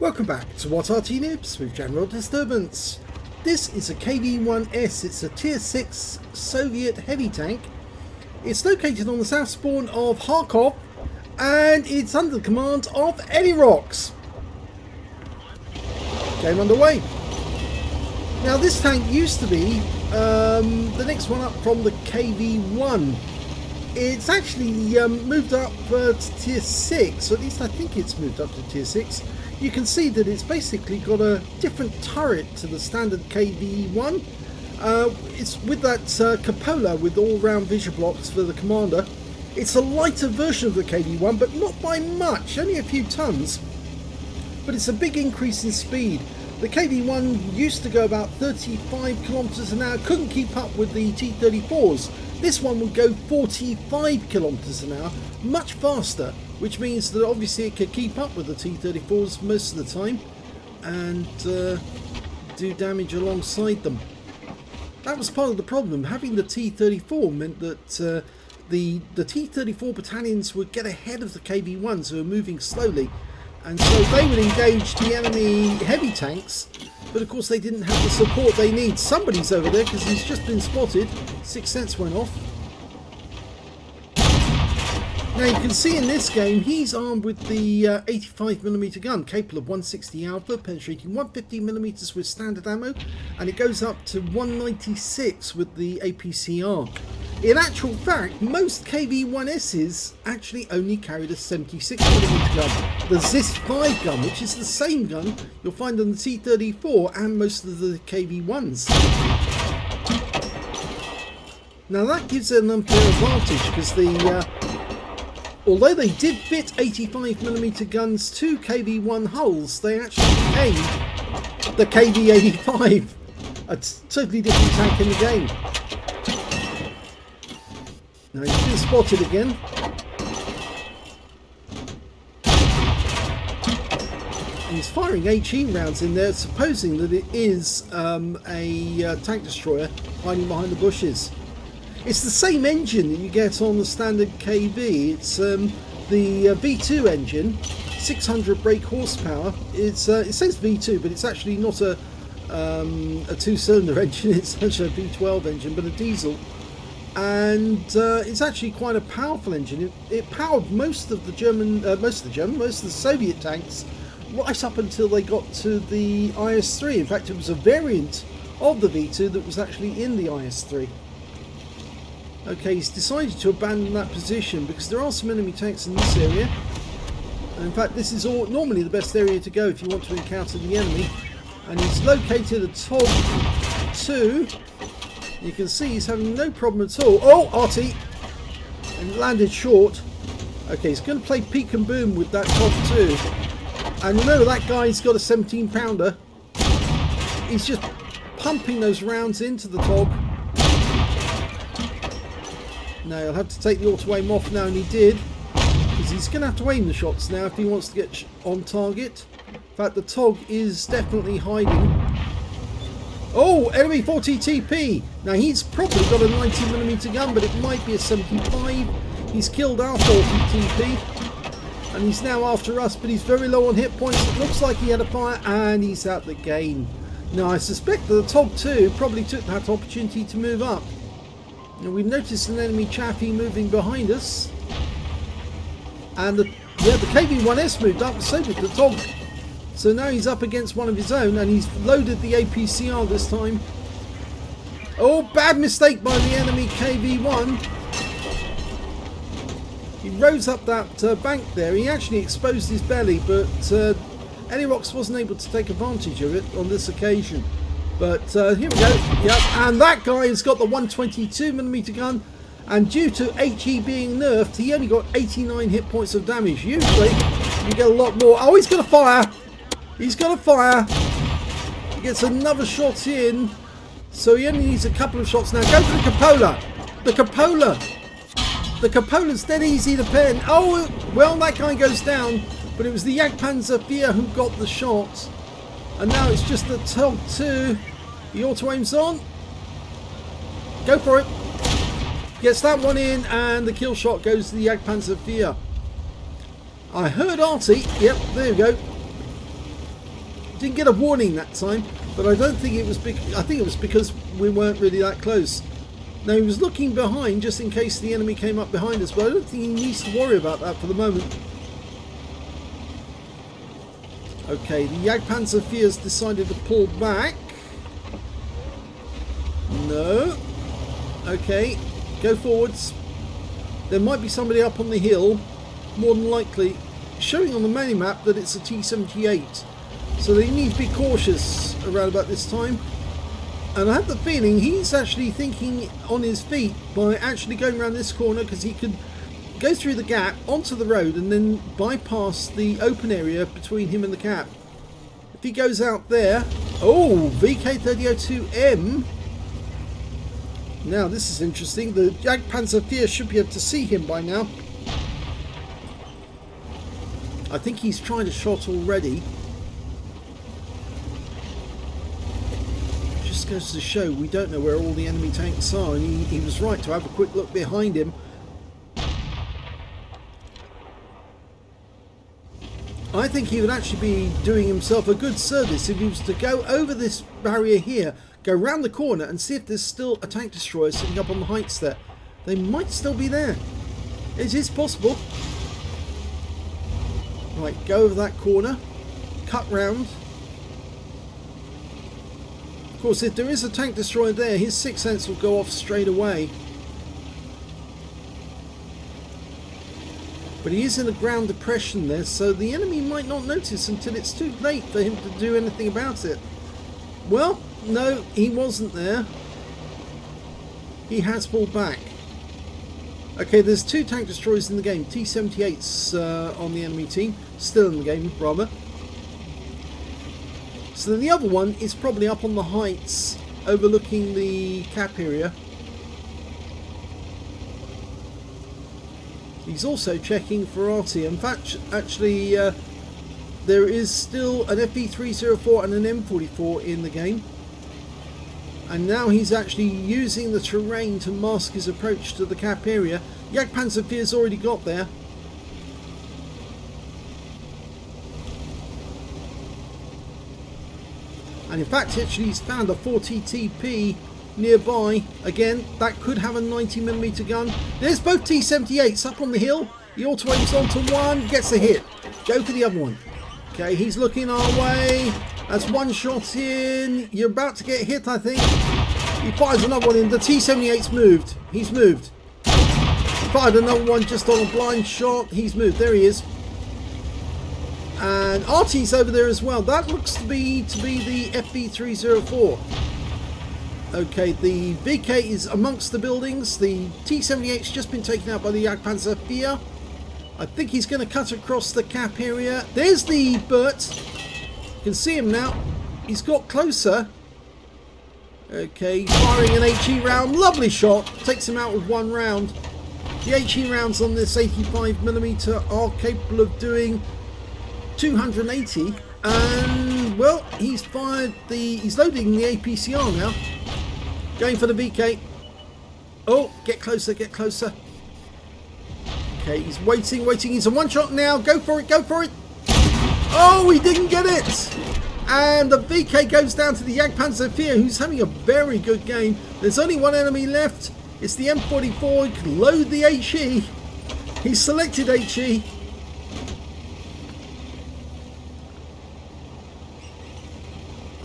Welcome back to What Arty Noobs with General Disturbance. This is a KV-1S, it's a tier 6 Soviet heavy tank. It's located on the south spawn of Kharkov and it's under the command of Elirox. Game underway. Now this tank used to be the next one up from the KV-1. It's actually moved up to tier 6, or at least I think it's moved up to tier 6. You can see that it's basically got a different turret to the standard KV-1. It's with that cupola with all-round vision blocks for the commander. It's a lighter version of the KV-1, but not by much, only a few tons. But it's a big increase in speed. The KV-1 used to go about 35 kilometers an hour, couldn't keep up with the T-34s. This one would go 45 kilometers an hour, much faster, which means that obviously it could keep up with the T-34s most of the time and do damage alongside them. That was part of the problem. Having the T-34 meant that the T-34 battalions would get ahead of the KV-1s who were moving slowly, and so they would engage the enemy heavy tanks, but of course they didn't have the support they need. Somebody's over there because he's just been spotted. Sixth sense went off. Now you can see in this game he's armed with the 85mm gun, capable of 160 alpha, penetrating 150mm with standard ammo, and it goes up to 196 with the APCR. In actual fact, most KV-1Ss actually only carried a 76mm gun, the ZIS-5 gun, which is the same gun you'll find on the T-34 and most of the KV-1s. Now that gives it an unfair advantage because although they did fit 85mm guns to KV-1 hulls, they actually became the KV-85, a totally different tank in the game. Now he's been spotted again. And he's firing HE rounds in there, supposing that it is a tank destroyer hiding behind the bushes. It's the same engine that you get on the standard KV. It's the V2 engine, 600 brake horsepower. It says V2, but it's actually not a two-cylinder engine. It's actually a V12 engine, but a diesel. And it's actually quite a powerful engine. It powered most of the Soviet tanks right up until they got to the IS-3. In fact, it was a variant of the V2 that was actually in the IS-3. Okay, he's decided to abandon that position because there are some enemy tanks in this area. And in fact, this is normally the best area to go if you want to encounter the enemy. And he's located atop 2. You can see he's having no problem at all. Oh, Arty! And landed short. Okay, he's going to play peek and boom with that top 2. And remember, that guy's got a 17-pounder. He's just pumping those rounds into the TOG. Now he'll have to take the auto aim off now, and he did, because he's going to have to aim the shots now if he wants to get on target. In fact, the TOG is definitely hiding. Oh, enemy 40 TP. Now he's probably got a 90mm gun, but it might be a 75. He's killed our 40 TP, and he's now after us, but he's very low on hit points. It looks like he had a fire, and he's out the game. Now I suspect that the TOG 2 probably took that opportunity to move up. Now we've noticed an enemy chaffee moving behind us, and the KV-1S moved up, so did the TOG. So now he's up against one of his own, and he's loaded the APCR this time. Oh, bad mistake by the enemy KV-1. He rose up that bank there. He actually exposed his belly, but Elirox wasn't able to take advantage of it on this occasion. But here we go. Yep, and that guy has got the 122mm gun, and due to HE being nerfed, he only got 89 hit points of damage. Usually, you get a lot more. Oh, he's going to fire. He's going to fire. He gets another shot in, so he only needs a couple of shots now. Go for the cupola. The cupola. The cupola's dead easy to pen. Oh, well, that guy goes down, but it was the Jagdpanzer IV who got the shot. And now it's just the TOG 2. The auto aim's on. Go for it. Gets that one in, and the kill shot goes to the Jagdpanzer 5. I heard Arty. Yep, there you go. Didn't get a warning that time, but I don't think it was I think it was because we weren't really that close. Now he was looking behind just in case the enemy came up behind us, but I don't think he needs to worry about that for the moment. Okay, the Jagdpanzer IV has decided to pull back. No. Okay, go forwards. There might be somebody up on the hill, more than likely. Showing on the minimap that it's a T-78. So they need to be cautious around about this time. And I have the feeling he's actually thinking on his feet by actually going around this corner, because he could go through the gap onto the road and then bypass the open area between him and the cap. If he goes out there... Oh, VK3002M. Now this is interesting. The Jagdpanzer IV should be able to see him by now. I think he's tried a shot already. Just goes to show we don't know where all the enemy tanks are, and he was right to have a quick look behind him. I think he would actually be doing himself a good service if he was to go over this barrier here, go round the corner and see if there's still a tank destroyer sitting up on the heights there. They might still be there. It is possible. Right, go over that corner, cut round. Of course, if there is a tank destroyer there, his sixth sense will go off straight away. But he is in a ground depression there, so the enemy might not notice until it's too late for him to do anything about it. Well, no, he wasn't there. He has pulled back. Okay, there's two tank destroyers in the game. T-78s on the enemy team. Still in the game, rather. So then the other one is probably up on the heights overlooking the cap area. He's also checking for Arty. In fact, actually, there is still an FV304 and an M44 in the game. And now he's actually using the terrain to mask his approach to the cap area. Jagdpanzer IV's already got there. And in fact, actually, he's found a 40TP nearby. Again, that could have a 90mm gun. There's both T-78s up on the hill. He auto aims onto one, gets a hit. Go for the other one. Okay, he's looking our way. That's one shot in. You're about to get hit, I think. He fires another one in. The T-78's moved. He's moved. He fired another one just on a blind shot. He's moved. There he is. And Arty's over there as well. That looks to be the FV304. Okay, the VK is amongst the buildings. The T-78's just been taken out by the Jagdpanzer IV. I think he's going to cut across the cap area. There's the Burt. You can see him now. He's got closer. Okay, firing an HE round. Lovely shot. Takes him out with one round. The HE rounds on this 85mm are capable of doing 280. And, well, he's loading the APCR now. Going for the VK. Oh, get closer, get closer. Okay, he's waiting. He's a one-shot now. Go for it, go for it. Oh, he didn't get it. And the VK goes down to the Jagdpanzer IV, who's having a very good game. There's only one enemy left. It's the M44. He can load the HE. He's selected HE.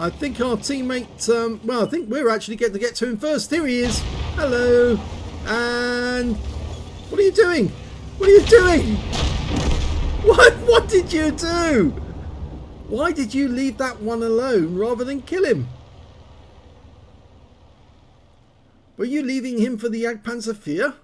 I think our teammate, well, I think we're actually getting to get to him first. Here he is. Hello. And what are you doing? What are you doing? What did you do? Why did you leave that one alone rather than kill him? Were you leaving him for the Jagdpanzer IV?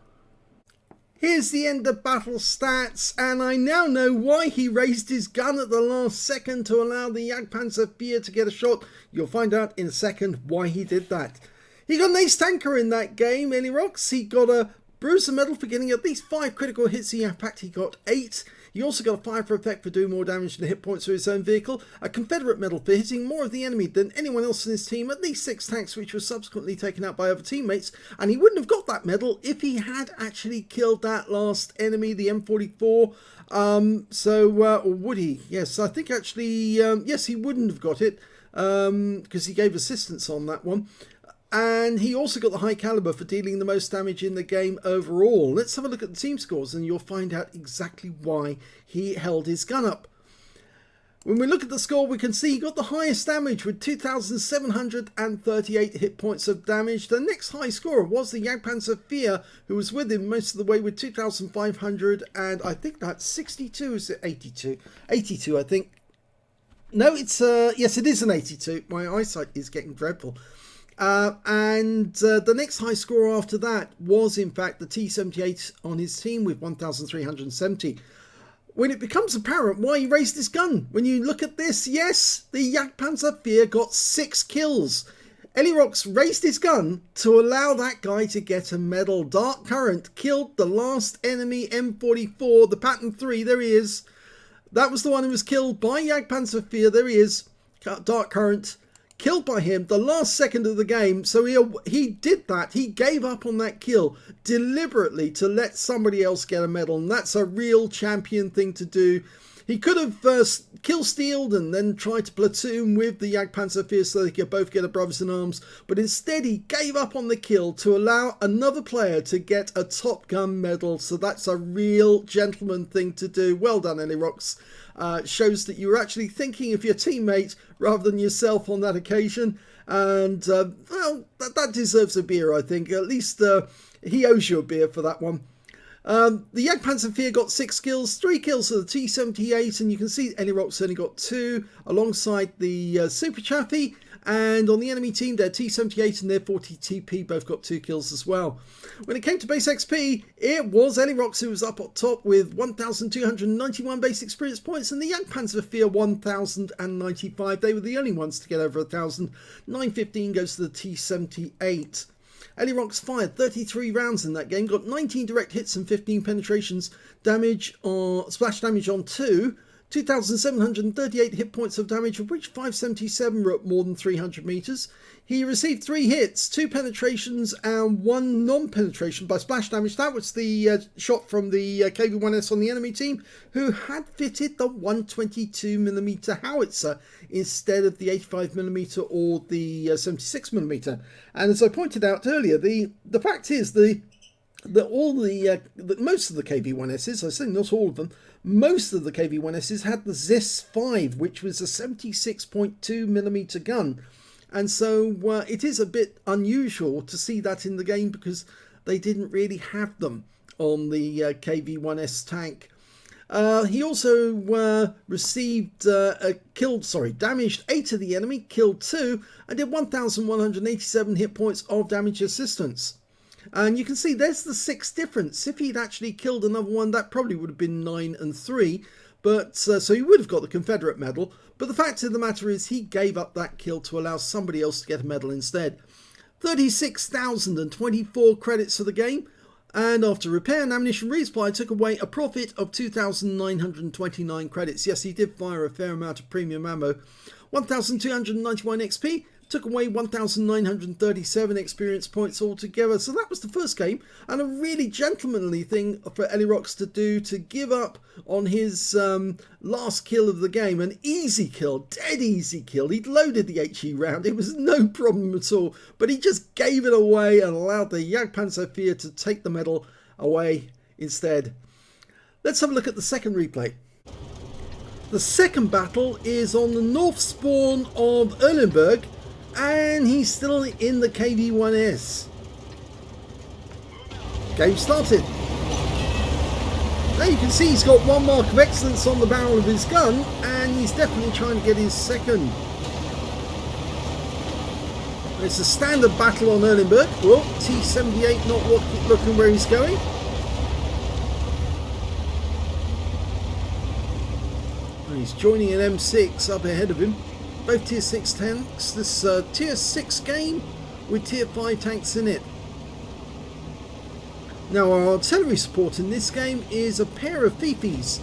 Here's the end of battle stats, and I now know why he raised his gun at the last second to allow the Jagdpanzer IV to get a shot. You'll find out in a second why he did that. He got an ace tanker in that game, Elirox. He got a bruiser medal for getting at least 5 critical hits. In fact, he got 8. He also got a fire for effect for doing more damage than hit points to his own vehicle, a Confederate medal for hitting more of the enemy than anyone else in his team, at least 6 tanks which were subsequently taken out by other teammates, and he wouldn't have got that medal if he had actually killed that last enemy, the M44. Or would he? Yes, I think actually, yes, he wouldn't have got it, because he gave assistance on that one. And he also got the high caliber for dealing the most damage in the game overall. Let's have a look at the team scores and you'll find out exactly why he held his gun up. When we look at the score, we can see he got the highest damage with 2,738 hit points of damage. The next high scorer was the Jagdpanzer Fear, who was with him most of the way with 2,500, and I think that's 62, is it 82? 82, I think. No, it's, yes, it is an 82. My eyesight is getting dreadful. The next high score after that was in fact the T-78 on his team with 1,370. When it becomes apparent why he raised his gun, when you look at this, yes, the Jagdpanzer Fear got 6 kills. Elirox raised his gun to allow that guy to get a medal. Dark Current killed the last enemy M44, the Pattern 3, there he is. That was the one who was killed by Jagdpanzer Fear, there he is, Dark Current. Killed by him the last second of the game. So he did that. He gave up on that kill deliberately to let somebody else get a medal, and that's a real champion thing to do. He could have kill-stealed and then tried to platoon with the Jagdpanzer Fear so they could both get a brothers in arms, but instead he gave up on the kill to allow another player to get a Top Gun medal. So that's a real gentleman thing to do. Well done, Elirox. Shows that you were actually thinking of your teammate rather than yourself on that occasion, and well, that deserves a beer, I think. At least he owes you a beer for that one. The Jagdpanzer Fear got 6 kills, 3 kills for the T-78, and you can see Elirox only got 2 alongside the Super Chaffee, and on the enemy team their T-78 and their 40 TP both got 2 kills as well. When it came to base XP, it was Elirox who was up at top with 1,291 base experience points, and the Jagdpanzer Fear 1,095. They were the only ones to get over 1,000. 915 goes to the T-78. Elirox fired 33 rounds in that game, got 19 direct hits and 15 penetrations, splash damage on 2, 2,738 hit points of damage, of which 577 were at more than 300 meters. He received 3 hits, 2 penetrations and 1 non-penetration by splash damage. That was the shot from the KV-1S on the enemy team, who had fitted the 122mm howitzer instead of the 85mm or the 76mm. And as I pointed out earlier, the fact is most of the KV-1Ss, I say not all of them, most of the KV-1Ss had the ZIS-5, which was a 76.2mm gun. And so it is a bit unusual to see that in the game because they didn't really have them on the KV-1S tank. He also damaged 8 of the enemy, killed 2, and did 1,187 hit points of damage assistance. And you can see there's the 6 difference. If he'd actually killed another one, that probably would have been 9 and 3. But so he would have got the Confederate medal. But the fact of the matter is he gave up that kill to allow somebody else to get a medal instead. 36,024 credits for the game. And after repair and ammunition resupply, took away a profit of 2,929 credits. Yes, he did fire a fair amount of premium ammo. 1,291 XP. Took away 1,937 experience points altogether. So that was the first game, and a really gentlemanly thing for Elirox to do, to give up on his last kill of the game. An easy kill, dead easy kill. He'd loaded the HE round, it was no problem at all, but he just gave it away and allowed the Jagdpanzer Fear to take the medal away instead. Let's have a look at the second replay. The second battle is on the north spawn of Erlenberg, and he's still in the KV-1S. Game started. Now you can see he's got 1 mark of excellence on the barrel of his gun, and he's definitely trying to get his second. It's a standard battle on Erlenberg. Well, T-78 not looking where he's going. And he's joining an M6 up ahead of him. Both tier 6 tanks. This tier 6 game with tier 5 tanks in it. Now our artillery support in this game is a pair of Fifis.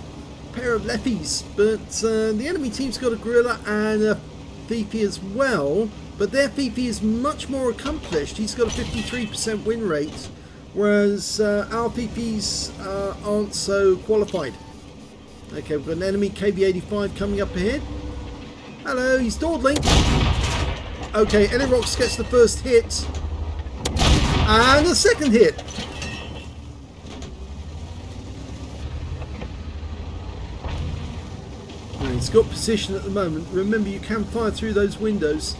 pair of lefties, but the enemy team's got a gorilla and a Fifi as well, but their Fifi is much more accomplished. He's got a 53% win rate, whereas our Fifis aren't so qualified. Okay, we've got an enemy KV-85 coming up ahead. Hello, he's dawdling. Okay, Elirox gets the first hit and the second hit. He's got position at the moment. Remember, you can fire through those windows.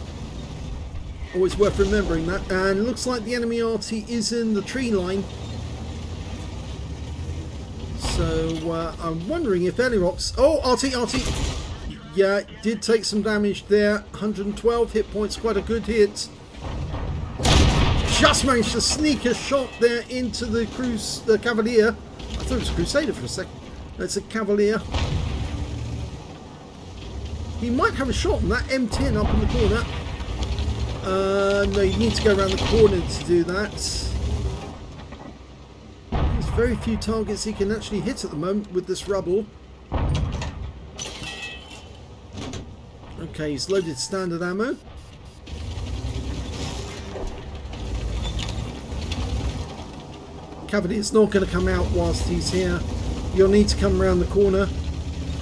Always worth remembering that. And it looks like the enemy Arty is in the tree line. So I'm wondering if Elirox... Oh, Arty! Yeah, did take some damage there. 112 hit points, quite a good hit. Just managed to sneak a shot there into the Cavalier. I thought it was a Crusader for a second. That's a Cavalier. He might have a shot on that M10 up in the corner. No, you need to go around the corner to do that. There's very few targets he can actually hit at the moment with this rubble. Okay, he's loaded standard ammo. Cavalier's not going to come out whilst he's here. You'll need to come around the corner.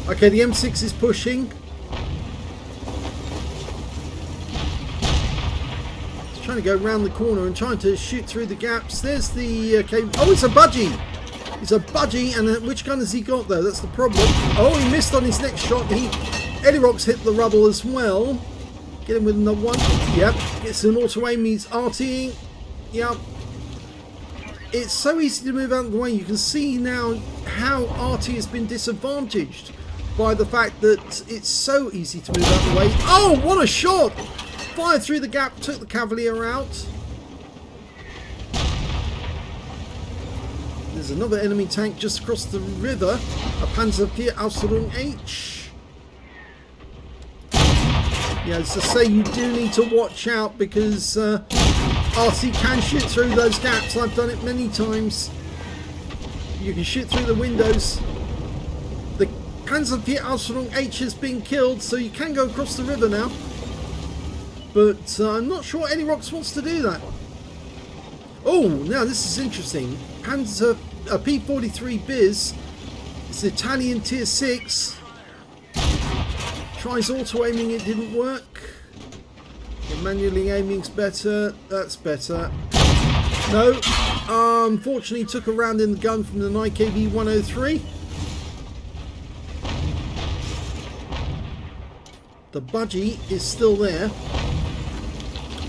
Okay, the M6 is pushing. Trying to go around the corner and trying to shoot through the gaps. There's the oh, it's a budgie. It's a budgie, and which gun has he got though? That's the problem. Oh, he missed on his next shot. Elirox hit the rubble as well. Get him with another one. Yep, gets an auto aim. He's artying. Yep. It's so easy to move out of the way. You can see now how Arty has been disadvantaged by the fact that it's so easy to move out of the way. Oh, what a shot! Fired through the gap, took the Cavalier out. There's another enemy tank just across the river, a Panzer IV Aslains H. Yeah, as I say, you do need to watch out because Arty can shoot through those gaps. I've done it many times. You can shoot through the windows. The Panzer IV Aslains H has been killed, so you can go across the river now. But I'm not sure Elirox wants to do that. Oh, now this is interesting. Panzer P43 Biz. It's Italian tier 6. Tries auto aiming, it didn't work. But manually aiming's better. That's better. No. Unfortunately took a round in the gun from the KV-103. The budgie is still there.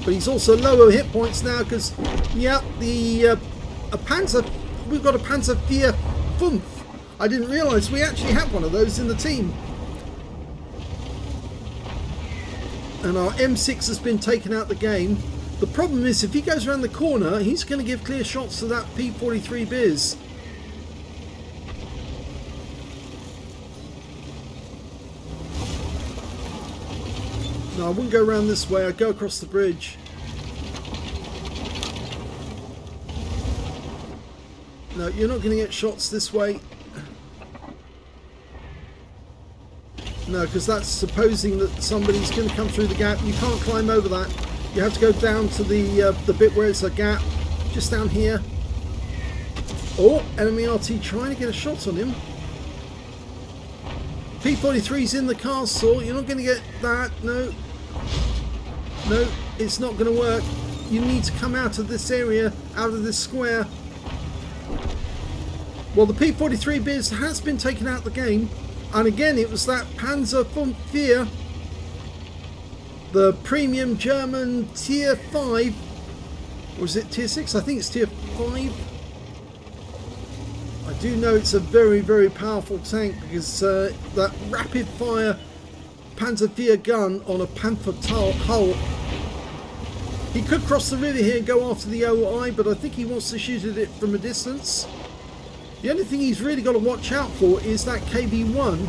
But he's also lower hit points now because, yeah, a Panzer, we've got a Panzer IV Fünf. I didn't realise we actually have one of those in the team. And our M6 has been taken out the game. The problem is if he goes around the corner, he's going to give clear shots to that P43 Biz. No, I wouldn't go around this way. I'd go across the bridge. No, you're not going to get shots this way. No, because that's supposing that somebody's going to come through the gap. You can't climb over that. You have to go down to the bit where it's a gap. Just down here. Oh, enemy RT trying to get a shot on him. P43's in the castle. You're not going to get that. No. No, it's not going to work. You need to come out of this area, out of this square. Well, the P43 Biz has been taken out of the game. And again, it was that Panzer IV, the premium German tier 5. Or is it tier 6? I think it's tier 5. I do know it's a very, very powerful tank because that rapid fire Panzer IV gun on a Panther hull. He could cross the river here and go after the OI, but I think he wants to shoot at it from a distance. The only thing he's really got to watch out for is that KV-1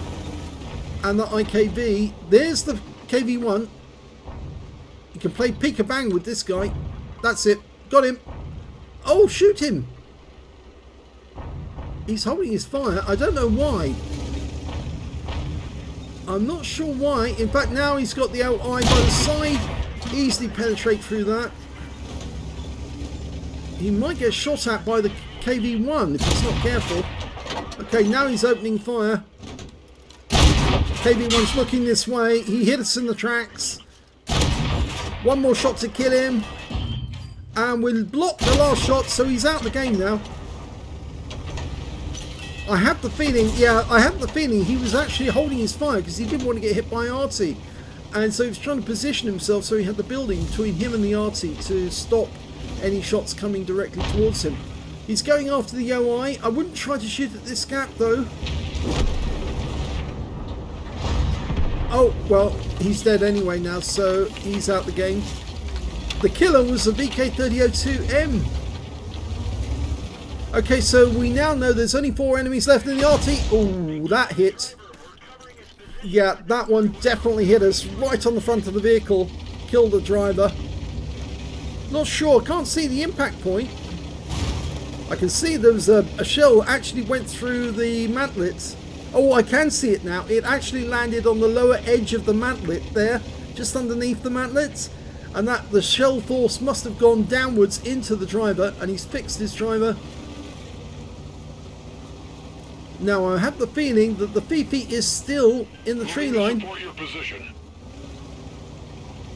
and the IKV. There's the KV-1. You can play peek-a-bang with this guy. That's it. Got him. Oh, shoot him. He's holding his fire. I don't know why. I'm not sure why. In fact, now he's got the LI by the side. Easily penetrate through that. He might get shot at by the KV-1 if he's not careful. Okay, now he's opening fire. KV-1's looking this way. He hit us in the tracks. One more shot to kill him. And we'll block the last shot, so he's out of the game now. I have the feeling he was actually holding his fire because he didn't want to get hit by Arty. And so he was trying to position himself so he had the building between him and the Arty to stop any shots coming directly towards him. He's going after the OI. I wouldn't try to shoot at this gap though. Oh, well, he's dead anyway now, so he's out the game. The killer was the VK3002M. Okay, so we now know there's only 4 enemies left in the Arty. Oh, that hit. Yeah, that one definitely hit us right on the front of the vehicle. Killed the driver. Not sure, can't see the impact point. I can see there was a shell actually went through the mantlet. Oh, I can see it now. It actually landed on the lower edge of the mantlet there, just underneath the mantlet. And that the shell force must have gone downwards into the driver, and he's fixed his driver. Now I have the feeling that the Fifi is still in the tree line.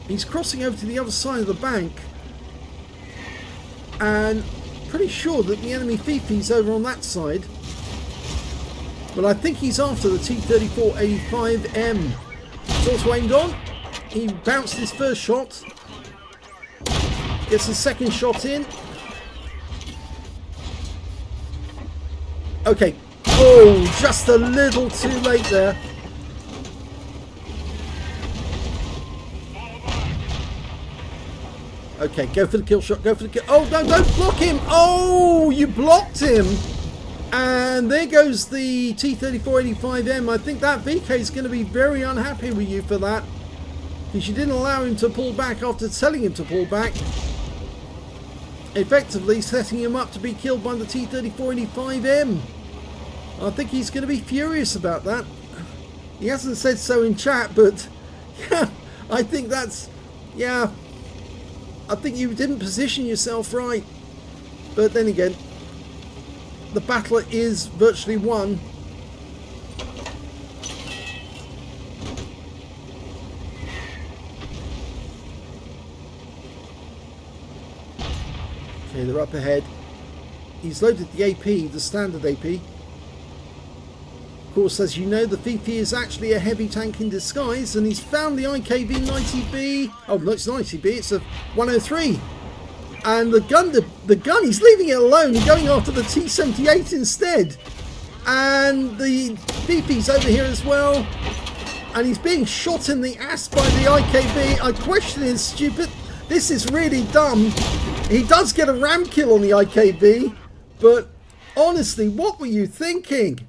He's crossing over to the other side of the bank. And pretty sure that the enemy Fifi's over on that side. But I think he's after the T-3485M. It's also aimed on. He bounced his first shot. Gets his second shot in. Okay. Oh, just a little too late there. Okay, go for the kill shot. Go for the kill. Oh, no, don't block him. Oh, you blocked him. And there goes the T-3485M. I think that VK is going to be very unhappy with you for that. Because you didn't allow him to pull back after telling him to pull back. Effectively setting him up to be killed by the T-3485M. I think he's going to be furious about that. He hasn't said so in chat, but yeah, I think that's, yeah, I think you didn't position yourself right. But then again, the battle is virtually won. Okay, they're up ahead. He's loaded the AP, the standard AP. Of course, as you know, the Fifi is actually a heavy tank in disguise, and he's found the IKV-90B. Oh, no, it's 90B, it's a 103. And the gun, he's leaving it alone and going after the T-78 instead. And the Fifi's over here as well. And he's being shot in the ass by the IKV. I question his stupid. This is really dumb. He does get a ram kill on the IKV, but honestly, what were you thinking?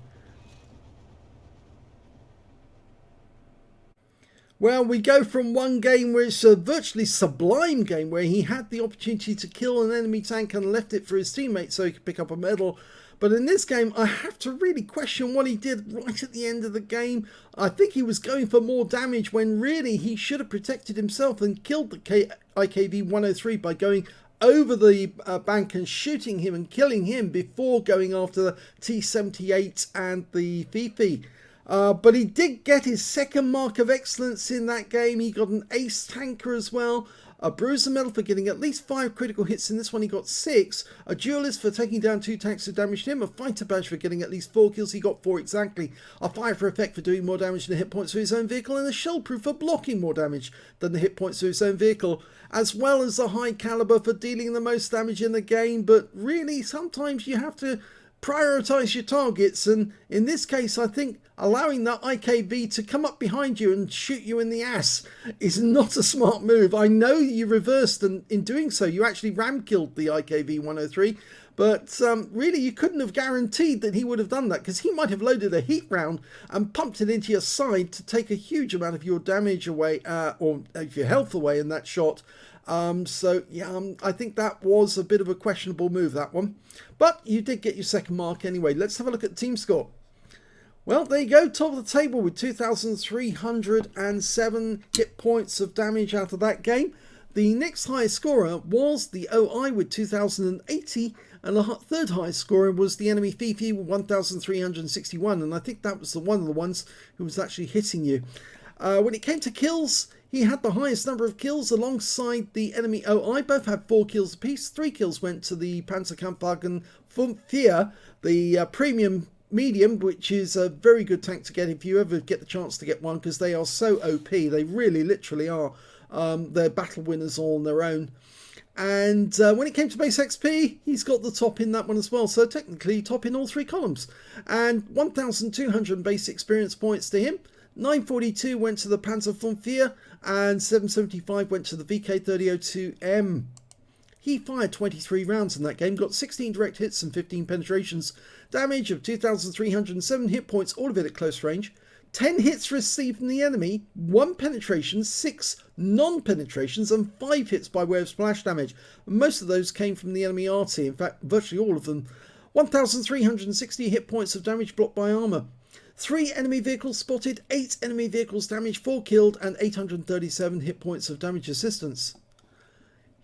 Well, we go from one game where it's a virtually sublime game where he had the opportunity to kill an enemy tank and left it for his teammate so he could pick up a medal. But in this game, I have to really question what he did right at the end of the game. I think he was going for more damage when really he should have protected himself and killed the IKV-103 by going over the bank and shooting him and killing him before going after the T-78 and the Fifi. But he did get his second mark of excellence in that game. He got an ace tanker as well. A bruiser medal for getting at least 5 critical hits. In this one he got 6. A duelist for taking down 2 tanks who damaged him. A fighter badge for getting at least 4 kills. He got 4 exactly. A fire for effect for doing more damage than the hit points to his own vehicle. And a shell proof for blocking more damage than the hit points to his own vehicle. As well as the high caliber for dealing the most damage in the game. But really, sometimes you have to prioritize your targets, and in this case I think allowing that IKV to come up behind you and shoot you in the ass is not a smart move. I know you reversed, and in doing so you actually ram killed the IKV-103, but really you couldn't have guaranteed that he would have done that, because he might have loaded a heat round and pumped it into your side to take a huge amount of your damage away, or your health away in that shot. So yeah, I think that was a bit of a questionable move, that one. But you did get your second mark anyway. Let's have a look at the team score. Well, there you go, top of the table with 2,307 hit points of damage out of that game. The next highest scorer was the OI with 2,080, and the third highest scorer was the enemy Fifi with 1,361, and I think that was one of the ones who was actually hitting you. When it came to kills, he had the highest number of kills alongside the enemy OI. Both had 4 kills apiece. 3 kills went to the Panzerkampfwagen 4, the premium medium, which is a very good tank to get if you ever get the chance to get one, because they are so OP. They really literally are. They're battle winners all on their own. And when it came to base XP, he's got the top in that one as well. So technically top in all 3 columns. And 1,200 base experience points to him. 942 went to the Panzer 4 and 775 went to the VK3002M. He fired 23 rounds in that game, got 16 direct hits and 15 penetrations. Damage of 2,307 hit points, all of it at close range. 10 hits received from the enemy, 1 penetration, 6 non-penetrations and 5 hits by way of splash damage. Most of those came from the enemy Arty, in fact virtually all of them. 1,360 hit points of damage blocked by armour. 3 enemy vehicles spotted, 8 enemy vehicles damaged, 4 killed and 837 hit points of damage assistance.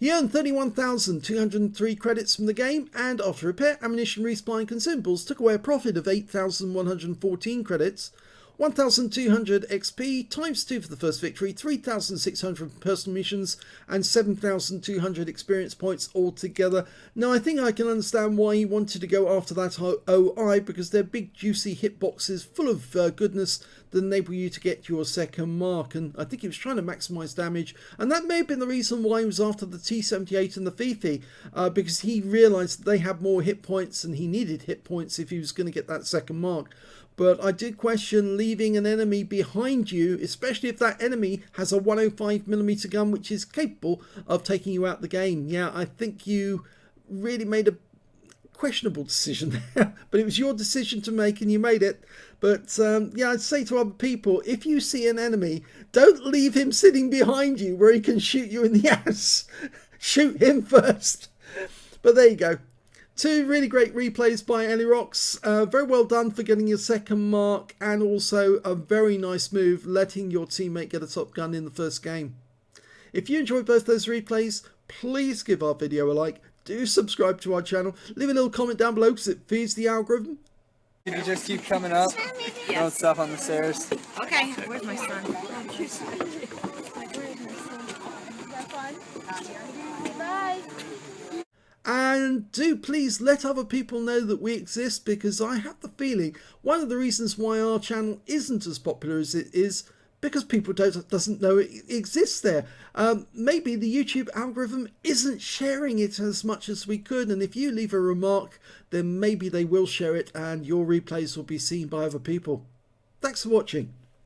He earned 31,203 credits from the game, and after repair, ammunition, resupply and consumables took away a profit of 8,114 credits. 1,200 XP times 2 for the first victory, 3,600 personal missions and 7,200 experience points altogether. Now I think I can understand why he wanted to go after that OI, because they're big juicy hitboxes full of goodness that enable you to get your second mark, and I think he was trying to maximise damage, and that may have been the reason why he was after the T78 and the Fifi, because he realised that they had more hit points and he needed hit points if he was going to get that second mark. But I did question leaving an enemy behind you, especially if that enemy has a 105mm gun which is capable of taking you out the game. Yeah, I think you really made a questionable decision there, but it was your decision to make and you made it. But yeah, I'd say to other people, if you see an enemy, don't leave him sitting behind you where he can shoot you in the ass. Shoot him first. But there you go. 2 really great replays by Elirox. Very well done for getting your second mark, and also a very nice move letting your teammate get a top gun in the first game. If you enjoyed both those replays, please give our video a like. Do subscribe to our channel. Leave a little comment down below because it feeds the algorithm. If you just keep coming up, Yes. no stuff on the stairs. Okay, where's my son? Bye. And do please let other people know that we exist, because I have the feeling one of the reasons why our channel isn't as popular as it is because people doesn't know it exists there. Maybe the YouTube algorithm isn't sharing it as much as we could, and if you leave a remark, then maybe they will share it and your replays will be seen by other people. Thanks for watching.